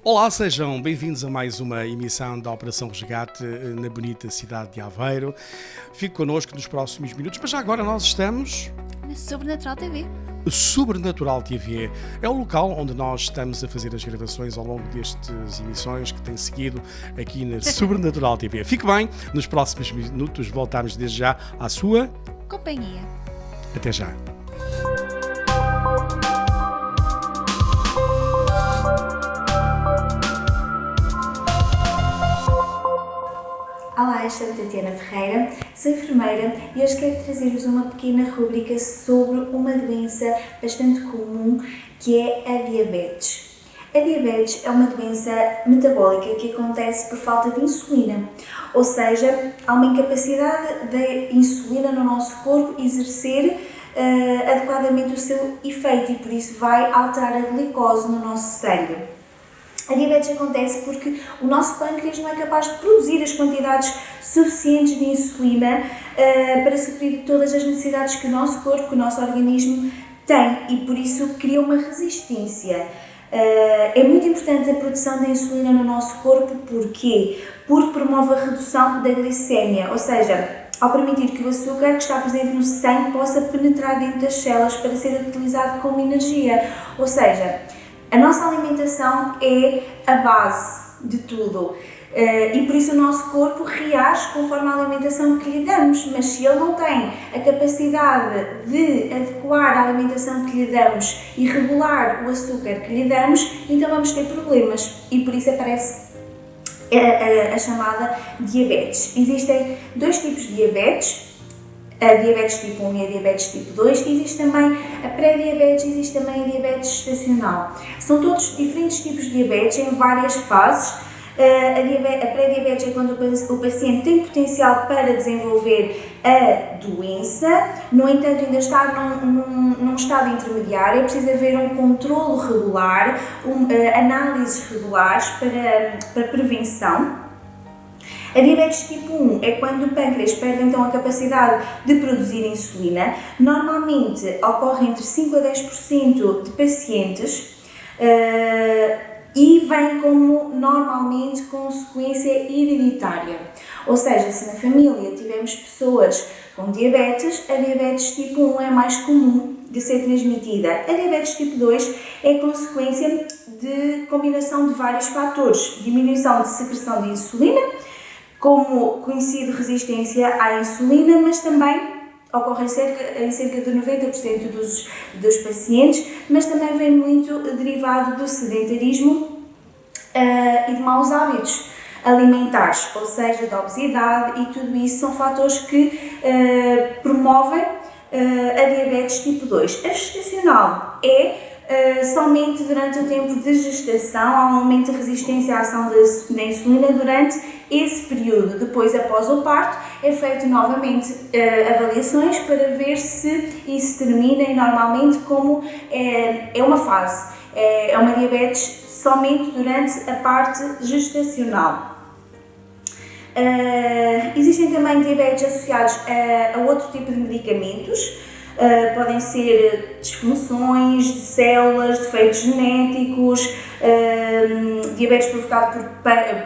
Olá, sejam bem-vindos a mais uma emissão da Operação Resgate na bonita cidade de Aveiro. Fique connosco nos próximos minutos, mas já agora nós estamos... na Sobrenatural TV. Sobrenatural TV é o local onde nós estamos a fazer as gravações ao longo destas emissões que têm seguido aqui na Sobrenatural TV. Fique bem, nos próximos minutos voltamos desde já à sua companhia. Até já. Olá, eu sou a Tatiana Ferreira, sou enfermeira e hoje quero trazer-vos uma pequena rúbrica sobre uma doença bastante comum que é a diabetes. A diabetes é uma doença metabólica que acontece por falta de insulina, ou seja, há uma incapacidade da insulina no nosso corpo exercer adequadamente o seu efeito e por isso vai alterar a glicose no nosso sangue. A diabetes acontece porque o nosso pâncreas não é capaz de produzir as quantidades suficientes de insulina para suprir todas as necessidades que o nosso corpo, que o nosso organismo tem e por isso cria uma resistência. É muito importante a produção de insulina no nosso corpo, porquê? Porque promove a redução da glicémia, ou seja, ao permitir que o açúcar que está presente no sangue possa penetrar dentro das células para ser utilizado como energia, ou seja, a nossa alimentação é a base de tudo e por isso o nosso corpo reage conforme a alimentação que lhe damos, mas se ele não tem a capacidade de adequar a alimentação que lhe damos e regular o açúcar que lhe damos, então vamos ter problemas e por isso aparece a chamada diabetes. Existem dois tipos de diabetes, a diabetes tipo 1 e a diabetes tipo 2, existe também a pré-diabetes, existe também a diabetes gestacional. São todos diferentes tipos de diabetes em várias fases. A pré-diabetes é quando o paciente tem potencial para desenvolver a doença, no entanto ainda está num estado intermediário, é preciso haver um controlo regular, análises regulares para prevenção. A diabetes tipo 1 é quando o pâncreas perde então a capacidade de produzir insulina. Normalmente ocorre entre 5 a 10% de pacientes e vem como normalmente consequência hereditária. Ou seja, se na família tivermos pessoas com diabetes, a diabetes tipo 1 é mais comum de ser transmitida. A diabetes tipo 2 é consequência de combinação de vários fatores, diminuição de secreção de insulina, como conhecido resistência à insulina, mas também ocorre em cerca de 90% dos pacientes, mas também vem muito derivado do sedentarismo e de maus hábitos alimentares, ou seja, da obesidade e tudo isso são fatores que promovem a diabetes tipo 2. A gestacional é somente durante o tempo de gestação, há um aumento de resistência à ação da insulina durante esse período. Depois, após o parto, é feito novamente avaliações para ver se isso termina e normalmente como é uma fase, é uma diabetes somente durante a parte gestacional. Existem também diabetes associados a outro tipo de medicamentos. Podem ser disfunções de células, defeitos genéticos, diabetes provocado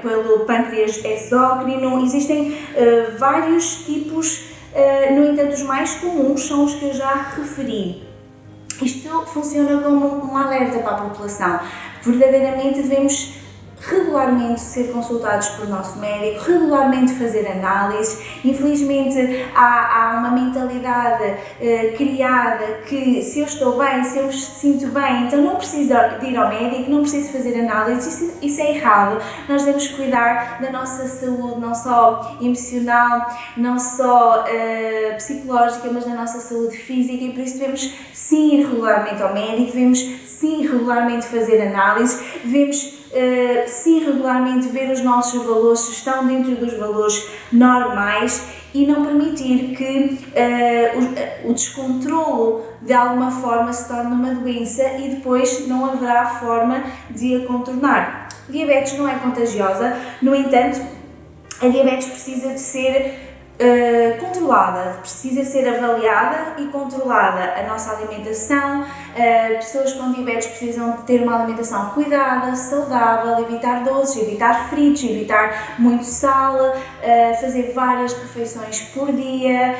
pelo pâncreas exócrino. Existem vários tipos, no entanto os mais comuns são os que eu já referi. Isto funciona como um alerta para a população. Verdadeiramente devemos regularmente ser consultados por nosso médico, regularmente fazer análises. Infelizmente há uma mentalidade criada que se eu estou bem, se eu me sinto bem, então não preciso de ir ao médico, não preciso fazer análises. Isso é errado. Nós devemos cuidar da nossa saúde, não só emocional, não só psicológica, mas da nossa saúde física e por isso devemos sim ir regularmente ao médico, devemos sim regularmente fazer análises, devemos sim regularmente ver os nossos valores se estão dentro dos valores normais e não permitir que o descontrolo de alguma forma se torne uma doença e depois não haverá forma de a contornar. A diabetes não é contagiosa, no entanto, a diabetes precisa de ser controlada, precisa ser avaliada e controlada a nossa alimentação. Pessoas com diabetes precisam ter uma alimentação cuidada, saudável, evitar doces, evitar fritos, evitar muito sal, fazer várias refeições por dia,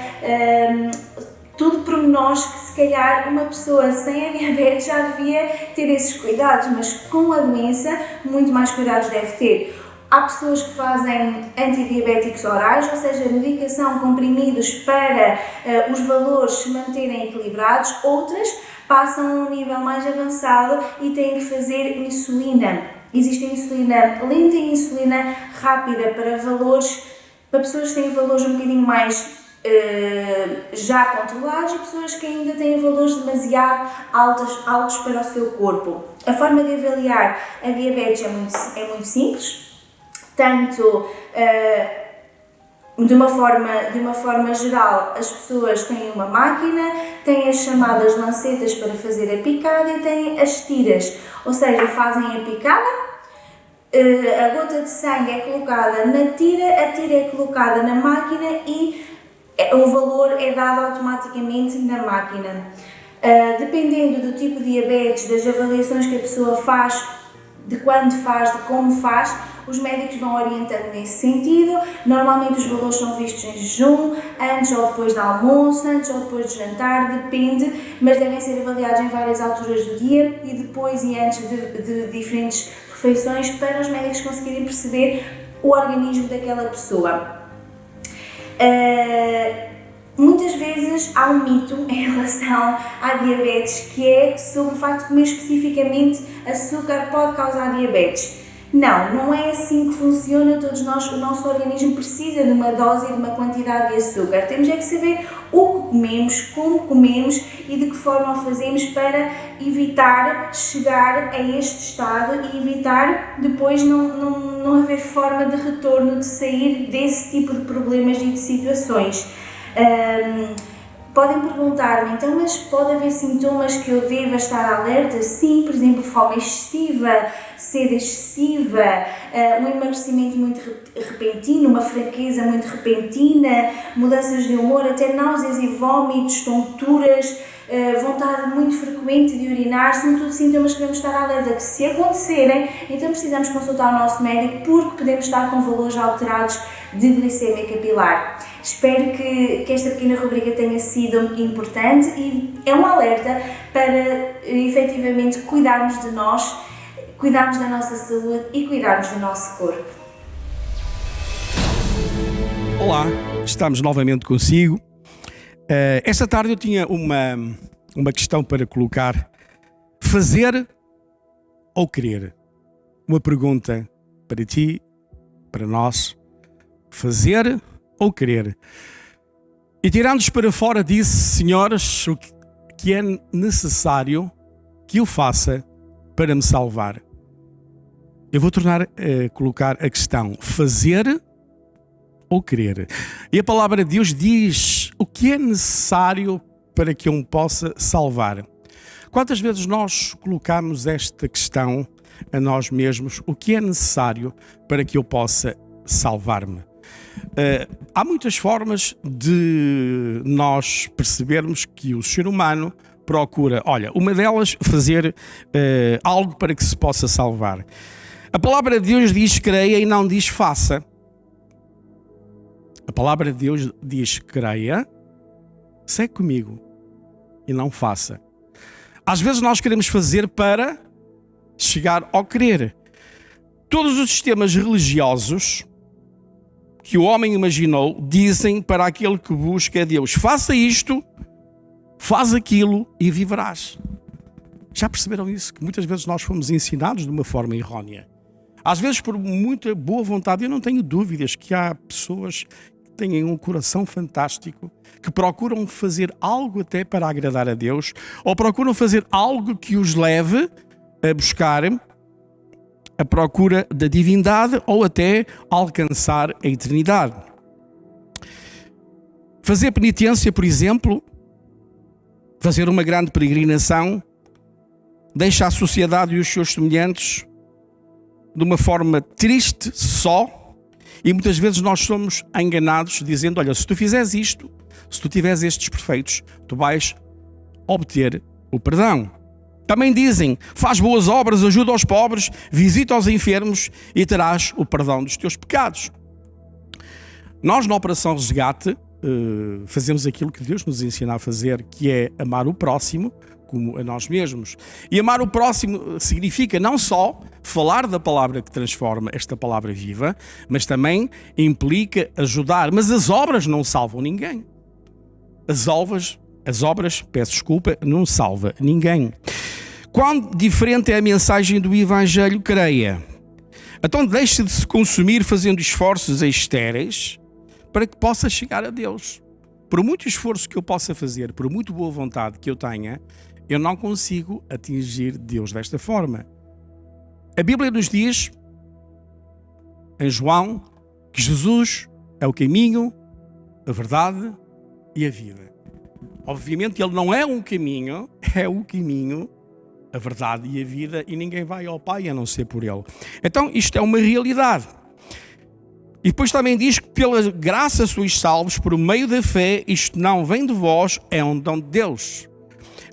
tudo pormenores que se calhar uma pessoa sem a diabetes já devia ter esses cuidados, mas com a doença muito mais cuidados deve ter. Há pessoas que fazem antidiabéticos orais, ou seja, medicação, comprimidos para os valores se manterem equilibrados. Outras passam a um nível mais avançado e têm que fazer insulina. Existe insulina lenta e insulina rápida para pessoas que têm valores um bocadinho mais já controlados e pessoas que ainda têm valores demasiado altos para o seu corpo. A forma de avaliar a diabetes é muito simples. Tanto, de uma forma geral, as pessoas têm uma máquina, têm as chamadas lancetas para fazer a picada e têm as tiras, ou seja, fazem a picada, a gota de sangue é colocada na tira, a tira é colocada na máquina e o valor é dado automaticamente na máquina. Dependendo do tipo de diabetes, das avaliações que a pessoa faz, de quando faz, de como faz, os médicos vão orientando nesse sentido. Normalmente os valores são vistos em jejum, antes ou depois do almoço, antes ou depois do jantar, depende, mas devem ser avaliados em várias alturas do dia e depois e antes de diferentes refeições para os médicos conseguirem perceber o organismo daquela pessoa. Muitas vezes há um mito em relação à diabetes que é sobre o facto de comer especificamente açúcar pode causar diabetes. Não é assim que funciona. Todos nós, o nosso organismo precisa de uma dose e de uma quantidade de açúcar. Temos é que saber o que comemos, como comemos e de que forma o fazemos para evitar chegar a este estado e evitar depois não haver forma de retorno, de sair desse tipo de problemas e de situações. Podem perguntar-me, então, mas pode haver sintomas que eu deva estar alerta? Sim, por exemplo, fome excessiva, sede excessiva, um emagrecimento muito repentino, uma fraqueza muito repentina, mudanças de humor, até náuseas e vômitos, tonturas, vontade muito frequente de urinar, são tudo sintomas que devemos estar alerta, que se acontecerem, então precisamos consultar o nosso médico porque podemos estar com valores alterados de glicemia capilar. Espero que esta pequena rubrica tenha sido importante e é um alerta para efetivamente cuidarmos de nós, cuidarmos da nossa saúde e cuidarmos do nosso corpo. Olá, estamos novamente consigo. Esta tarde eu tinha uma questão para colocar: fazer ou querer? Uma pergunta para ti, para nós: fazer ou querer? E tirando-nos para fora disse: senhores, o que é necessário que eu faça para me salvar? Eu vou tornar a colocar a questão: fazer ou querer? E a palavra de Deus diz o que é necessário para que eu me possa salvar. Quantas vezes nós colocamos esta questão a nós mesmos: o que é necessário para que eu possa salvar-me? Há muitas formas de nós percebermos que o ser humano procura, uma delas, fazer algo para que se possa salvar. A palavra de Deus diz creia e não diz faça. A palavra de Deus diz creia, segue comigo, e não faça. Às vezes nós queremos fazer para chegar ao querer. Todos os sistemas religiosos que o homem imaginou dizem para aquele que busca a Deus: faça isto, faz aquilo e viverás. Já perceberam isso? Que muitas vezes nós fomos ensinados de uma forma errónea. Às vezes por muita boa vontade. Eu não tenho dúvidas que há pessoas que têm um coração fantástico, que procuram fazer algo até para agradar a Deus, ou procuram fazer algo que os leve a buscar a procura da divindade ou até alcançar a eternidade. Fazer penitência, por exemplo, fazer uma grande peregrinação, deixa a sociedade e os seus semelhantes de uma forma triste só E muitas vezes nós somos enganados dizendo, olha, se tu fizeres isto, se tu tiveres estes perfeitos, tu vais obter o perdão. Também dizem, faz boas obras, ajuda aos pobres, visita aos enfermos e terás o perdão dos teus pecados. Nós na Operação Resgate fazemos aquilo que Deus nos ensina a fazer, que é amar o próximo como a nós mesmos. E amar o próximo significa não só falar da palavra que transforma, esta palavra viva, mas também implica ajudar. Mas as obras não salvam ninguém. As obras, peço desculpa, não salva ninguém. Quão diferente é a mensagem do Evangelho, creia. Então deixe de se consumir fazendo esforços estéreis para que possa chegar a Deus. Por muito esforço que eu possa fazer, por muito boa vontade que eu tenha, eu não consigo atingir Deus desta forma. A Bíblia nos diz, em João, que Jesus é o caminho, a verdade e a vida. Obviamente ele não é um caminho, é o caminho, a verdade e a vida, e ninguém vai ao Pai a não ser por ele. Então isto é uma realidade. E depois também diz que pela graça sois salvos por meio da fé, isto não vem de vós, é um dom de Deus.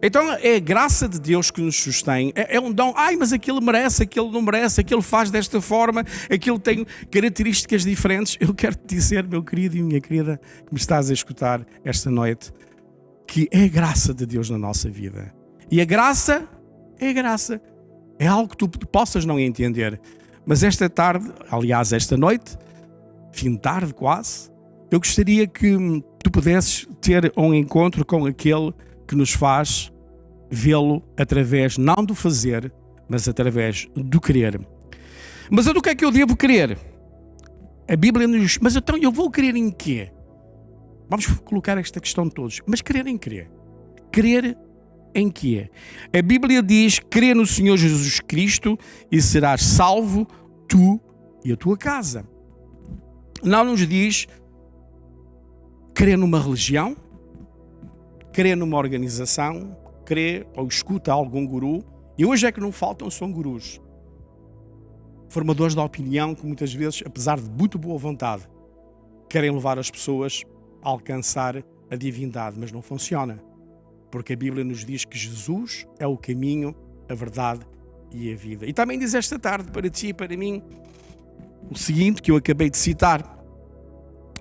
Então é a graça de Deus que nos sustém, é um dom, mas aquele merece, aquele não merece, aquele faz desta forma, aquele tem características diferentes. Eu quero te dizer, meu querido e minha querida, que me estás a escutar esta noite, que é a graça de Deus na nossa vida. E a graça é graça, é algo que tu possas não entender, mas esta tarde, aliás esta noite, fim de tarde quase, eu gostaria que tu pudesses ter um encontro com aquele que nos faz vê-lo através, não do fazer, mas através do querer. Mas do que é que eu devo querer? A Bíblia nos diz, mas então eu vou querer em quê? Vamos colocar esta questão todos, mas querer em quê? Querer em quê? A Bíblia diz, crê no Senhor Jesus Cristo e serás salvo, tu e a tua casa. Não nos diz crer numa religião, crer numa organização, crer ou escuta algum guru. E hoje é que não faltam, são gurus. Formadores de opinião que muitas vezes, apesar de muito boa vontade, querem levar as pessoas a alcançar a divindade, mas não funciona. Porque a Bíblia nos diz que Jesus é o caminho, a verdade e a vida. E também diz esta tarde para ti e para mim o seguinte que eu acabei de citar.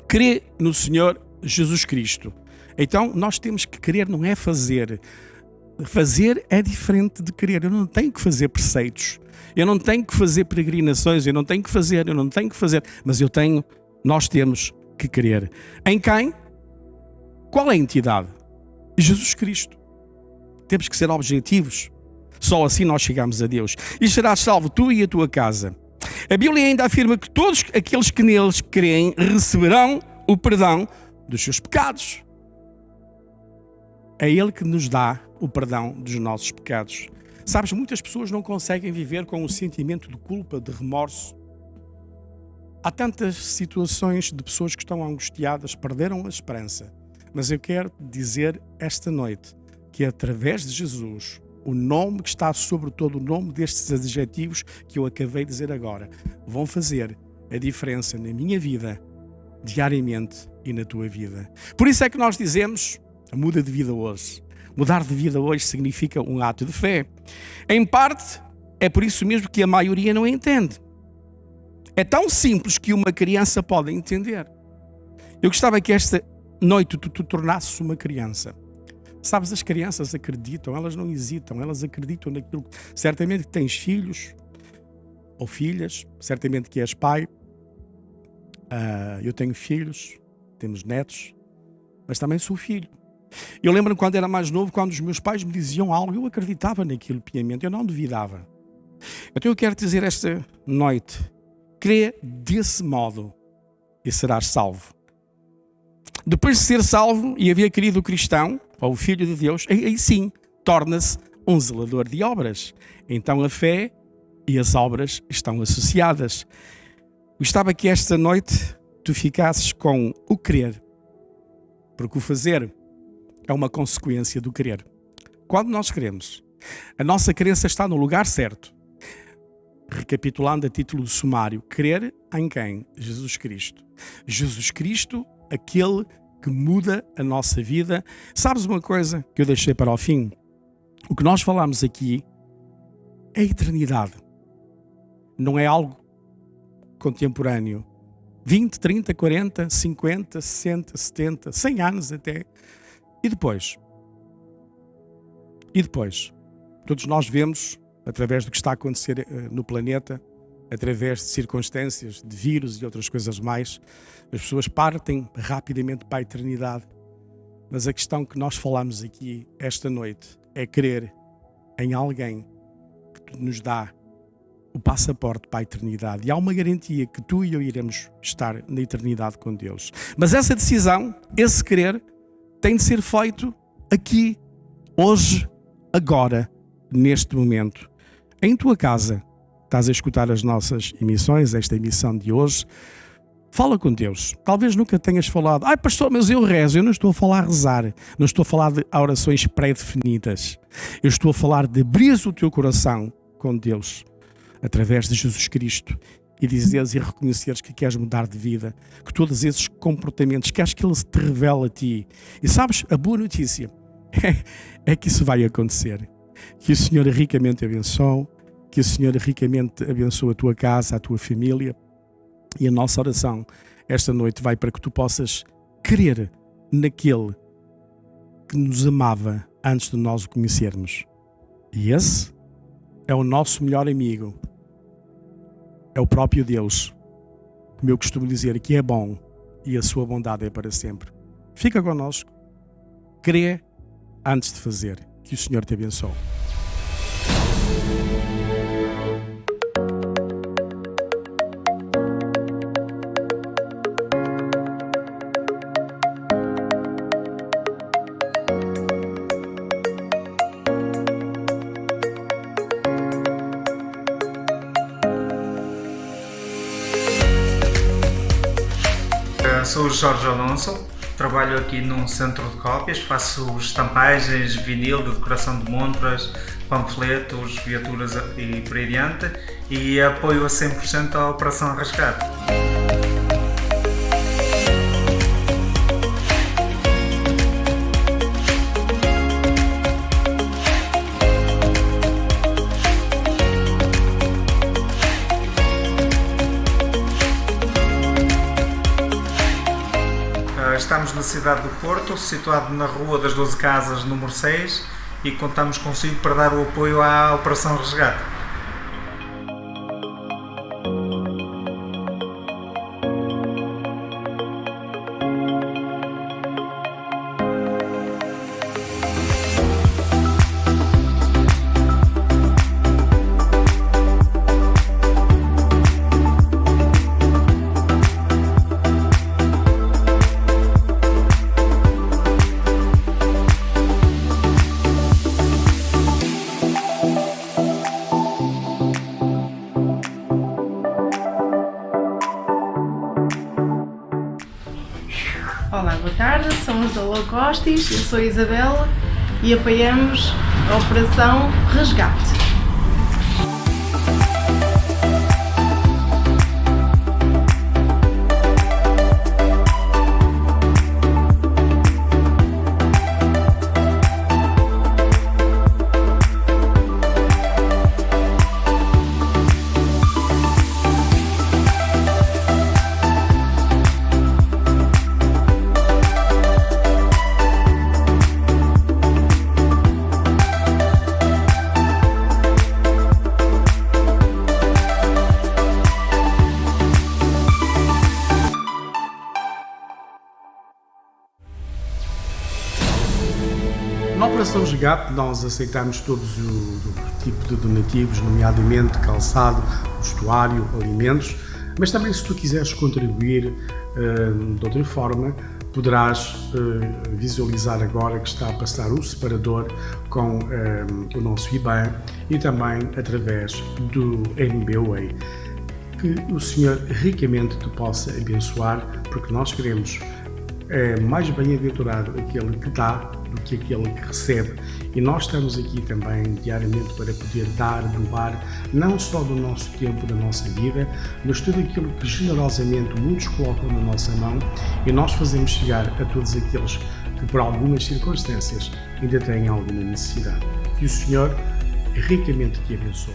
Crê no Senhor Jesus Cristo. Então nós temos que querer, não é fazer. Fazer é diferente de querer. Eu não tenho que fazer preceitos. Eu não tenho que fazer peregrinações. Eu não tenho que fazer. Mas nós temos que querer. Em quem? Qual é a entidade? Jesus Cristo. Temos que ser objetivos. Só assim nós chegamos a Deus. E serás salvo tu e a tua casa. A Bíblia ainda afirma que todos aqueles que neles creem receberão o perdão dos seus pecados. É Ele que nos dá o perdão dos nossos pecados. Sabes, muitas pessoas não conseguem viver com o sentimento de culpa, de remorso. Há tantas situações de pessoas que estão angustiadas, perderam a esperança. Mas eu quero dizer esta noite que através de Jesus, o nome que está sobre todo o nome destes adjetivos que eu acabei de dizer agora, vão fazer a diferença na minha vida, diariamente e na tua vida. Por isso é que nós dizemos, muda de vida hoje. Mudar de vida hoje significa um ato de fé. Em parte, é por isso mesmo que a maioria não entende. É tão simples que uma criança pode entender. Eu gostava que esta noite tu tornasses uma criança. Sabes, as crianças acreditam, elas não hesitam, elas acreditam naquilo. Certamente que tens filhos ou filhas, certamente que és pai. Eu tenho filhos, temos netos, mas também sou filho. Eu lembro-me quando era mais novo, quando os meus pais me diziam algo, eu acreditava naquilo piamente, eu não duvidava. Então eu quero te dizer esta noite, crê desse modo e serás salvo. Depois de ser salvo e haver querido o cristão, ou o filho de Deus, aí sim, torna-se um zelador de obras. Então a fé e as obras estão associadas. Gostava que esta noite tu ficasses com o querer, porque o fazer é uma consequência do querer. Quando nós queremos, a nossa crença está no lugar certo. recapitulando a título de sumário, crer em quem? Jesus Cristo. Jesus Cristo, aquele que muda a nossa vida. Sabes uma coisa que eu deixei para o fim? O que nós falamos aqui é a eternidade. Não é algo contemporâneo. 20, 30, 40, 50, 60, 70, 100 anos até. E depois? Todos nós vemos, através do que está a acontecer no planeta, através de circunstâncias, de vírus e outras coisas mais, as pessoas partem rapidamente para a eternidade. Mas a questão que nós falamos aqui esta noite é crer em alguém que nos dá o passaporte para a eternidade. E há uma garantia que tu e eu iremos estar na eternidade com Deus. Mas essa decisão, esse querer, tem de ser feito aqui, hoje, agora, neste momento. Em tua casa, estás a escutar as nossas emissões, esta emissão de hoje, fala com Deus. Talvez nunca tenhas falado, ai pastor, mas eu rezo. Eu não estou a falar a rezar, não estou a falar de orações pré-definidas. Eu estou a falar de abrir o teu coração com Deus, através de Jesus Cristo, e dizeres e reconheceres que queres mudar de vida, que todos esses comportamentos, queres que Ele se te revele a ti. E sabes, a boa notícia é que isso vai acontecer. Que o Senhor ricamente abençoe, que o Senhor ricamente abençoe a tua casa, a tua família. E a nossa oração esta noite vai para que tu possas crer naquele que nos amava antes de nós o conhecermos. E esse é o nosso melhor amigo. É o próprio Deus. Como eu costumo dizer, que é bom e a sua bondade é para sempre. Fica connosco. Crê antes de fazer. Que o Senhor te abençoe. Sou o Jorge Alonso, trabalho aqui num centro de cópias, faço estampagens, vinil, de decoração de montras, panfletos, viaturas e por aí adiante, e apoio a 100% a Operação Resgate. Estamos na cidade do Porto, situado na Rua das 12 Casas, número 6, e contamos consigo para dar o apoio à Operação Resgate. Olá, boa tarde, somos da Low Costis, eu sou a Isabela e apoiamos a Operação Resgate. Na Operação Resgate nós aceitamos todos o tipo de donativos, nomeadamente calçado, vestuário, alimentos, mas também se tu quiseres contribuir de outra forma, poderás visualizar agora que está a passar o separador com o nosso IBAN e também através do MBWay. Que o Senhor ricamente te possa abençoar, porque nós queremos mais bem-aventurado aquele que dá do que aquele que recebe. E nós estamos aqui também diariamente para poder dar, doar, não só do nosso tempo, da nossa vida, mas tudo aquilo que generosamente muitos colocam na nossa mão e nós fazemos chegar a todos aqueles que por algumas circunstâncias ainda têm alguma necessidade. Que o Senhor ricamente te abençoe.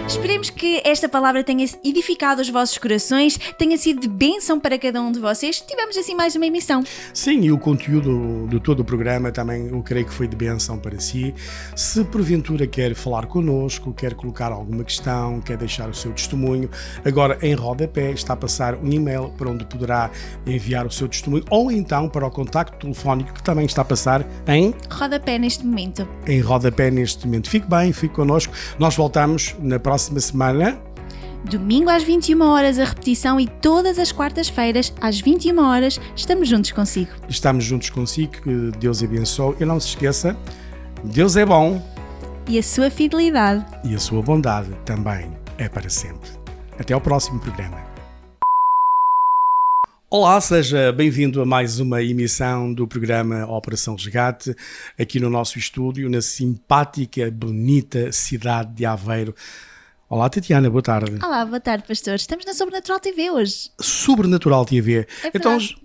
Esperemos que esta palavra tenha edificado os vossos corações, tenha sido de bênção para cada um de vocês. Tivemos assim mais uma emissão. Sim, e o conteúdo de todo o programa também eu creio que foi de bênção para si. Se porventura quer falar connosco, quer colocar alguma questão, quer deixar o seu testemunho, agora em rodapé está a passar um e-mail para onde poderá enviar o seu testemunho ou então para o contacto telefónico que também está a passar Rodapé neste momento. em rodapé neste momento. Fique bem, fique connosco. Nós voltamos na próxima semana. Domingo às 21 horas a repetição e todas as quartas-feiras às 21 horas estamos juntos consigo. Estamos juntos consigo, que Deus abençoe. E não se esqueça, Deus é bom E a sua fidelidade. e a sua bondade também é para sempre. Até ao próximo programa. Olá, seja bem-vindo a mais uma emissão do programa Operação Resgate, aqui no nosso estúdio, na simpática, bonita cidade de Aveiro. Olá, Tatiana, boa tarde. Olá, boa tarde, pastor. Estamos na Sobrenatural TV hoje. Sobrenatural TV. É Então, verdade.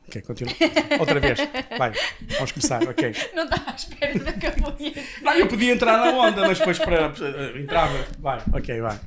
ok, continua. Outra vez. Vai, vamos começar, ok. Não estava à espera da capoeira. Não, eu podia entrar na onda, mas depois entrava. Vai, ok, vai.